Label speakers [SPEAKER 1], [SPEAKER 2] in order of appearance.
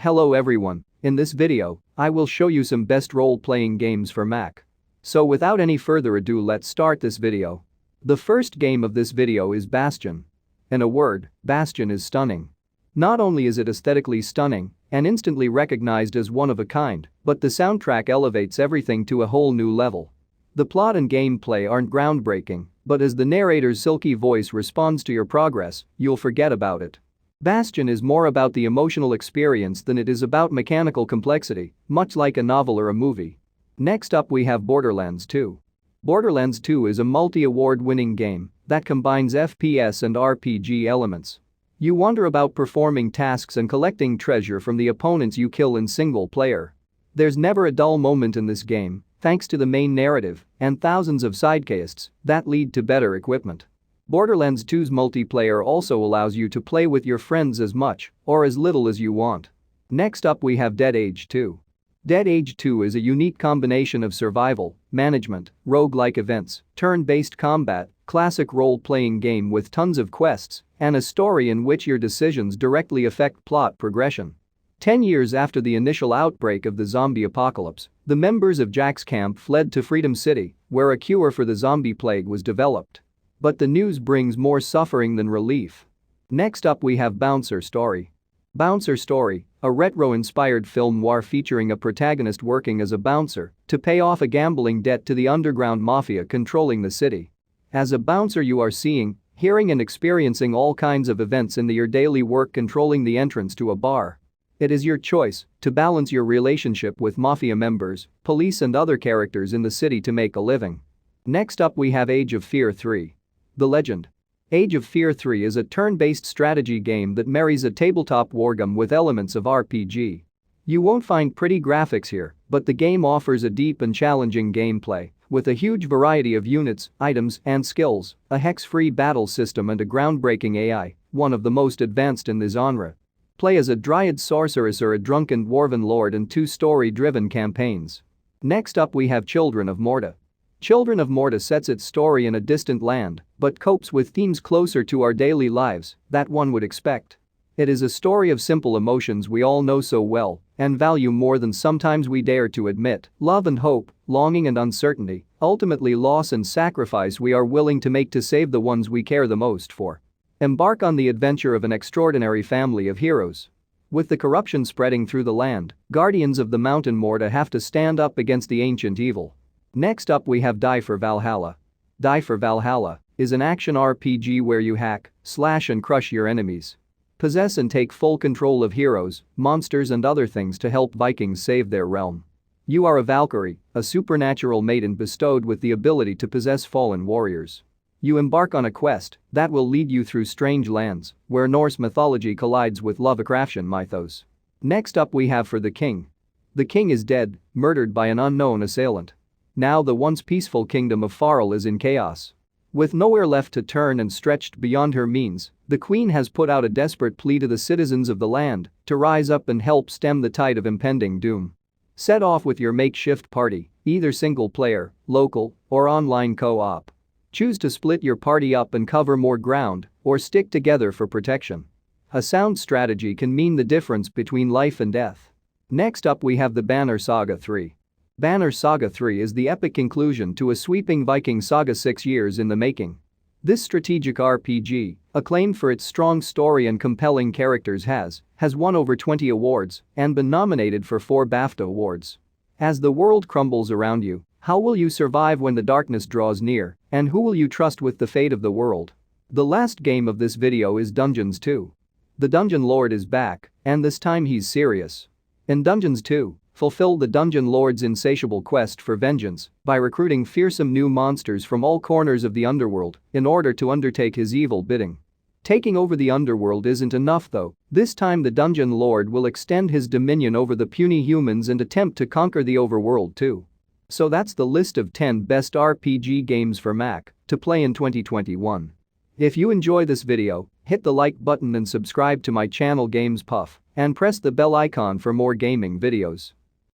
[SPEAKER 1] Hello everyone, in this video, I will show you some best role-playing games for Mac. So without any further ado, let's start this video. The first game of this video is Bastion. In a word, Bastion is stunning. Not only is it aesthetically stunning and instantly recognized as one of a kind, but the soundtrack elevates everything to a whole new level. The plot and gameplay aren't groundbreaking, but as the narrator's silky voice responds to your progress, you'll forget about it. Bastion is more about the emotional experience than it is about mechanical complexity, much like a novel or a movie. Next up we have Borderlands 2. Borderlands 2 is a multi-award-winning game that combines FPS and RPG elements. You wonder about performing tasks and collecting treasure from the opponents you kill in single player. There's never a dull moment in this game, thanks to the main narrative and thousands of side quests that lead to better equipment. Borderlands 2's multiplayer also allows you to play with your friends as much or as little as you want. Next up we have Dead Age 2. Dead Age 2 is a unique combination of survival, management, roguelike events, turn-based combat, classic role-playing game with tons of quests, and a story in which your decisions directly affect plot progression. 10 years after the initial outbreak of the zombie apocalypse, the members of Jack's camp fled to Freedom City, where a cure for the zombie plague was developed. But the news brings more suffering than relief. Next up we have Bouncer Story. Bouncer Story, a retro-inspired film noir featuring a protagonist working as a bouncer to pay off a gambling debt to the underground mafia controlling the city. As a bouncer you are seeing, hearing and experiencing all kinds of events in your daily work, controlling the entrance to a bar. It is your choice to balance your relationship with mafia members, police and other characters in the city to make a living. Next up we have Age of Fear 3. The Legend. Age of Fear 3 is a turn-based strategy game that marries a tabletop wargame with elements of RPG. You won't find pretty graphics here, but the game offers a deep and challenging gameplay with a huge variety of units, items, and skills, a hex-free battle system and a groundbreaking AI, one of the most advanced in the genre. Play as a dryad sorceress or a drunken dwarven lord in two story-driven campaigns. Next up we have Children of Morta. Children of Morta sets its story in a distant land, but copes with themes closer to our daily lives that one would expect. It is a story of simple emotions we all know so well and value more than sometimes we dare to admit: love and hope, longing and uncertainty, ultimately loss and sacrifice we are willing to make to save the ones we care the most for. Embark on the adventure of an extraordinary family of heroes. With the corruption spreading through the land, guardians of the mountain Morta have to stand up against the ancient evil. Next up we have Die for Valhalla. Die for Valhalla is an action RPG where you hack, slash and crush your enemies. Possess and take full control of heroes, monsters and other things to help Vikings save their realm. You are a Valkyrie, a supernatural maiden bestowed with the ability to possess fallen warriors. You embark on a quest that will lead you through strange lands where Norse mythology collides with Lovecraftian mythos. Next up we have For the King. The king is dead, murdered by an unknown assailant. Now the once peaceful kingdom of Farl is in chaos. With nowhere left to turn and stretched beyond her means, the queen has put out a desperate plea to the citizens of the land to rise up and help stem the tide of impending doom. Set off with your makeshift party, either single player, local, or online co-op. Choose to split your party up and cover more ground, or stick together for protection. A sound strategy can mean the difference between life and death. Next up we have the Banner Saga 3. Banner Saga 3 is the epic conclusion to a sweeping Viking saga 6 years in the making. This strategic RPG, acclaimed for its strong story and compelling characters, has won over 20 awards and been nominated for 4 BAFTA awards. As the world crumbles around you, how will you survive when the darkness draws near, and who will you trust with the fate of the world? The last game of this video is Dungeons 2. The Dungeon Lord is back, and this time he's serious. In Dungeons 2, fulfill the Dungeon Lord's insatiable quest for vengeance by recruiting fearsome new monsters from all corners of the underworld in order to undertake his evil bidding. Taking over the underworld isn't enough though. This time the Dungeon Lord will extend his dominion over the puny humans and attempt to conquer the overworld too. So that's the list of 10 best RPG games for Mac to play in 2021. If you enjoy this video, hit the like button and subscribe to my channel Games Puff and press the bell icon for more gaming videos.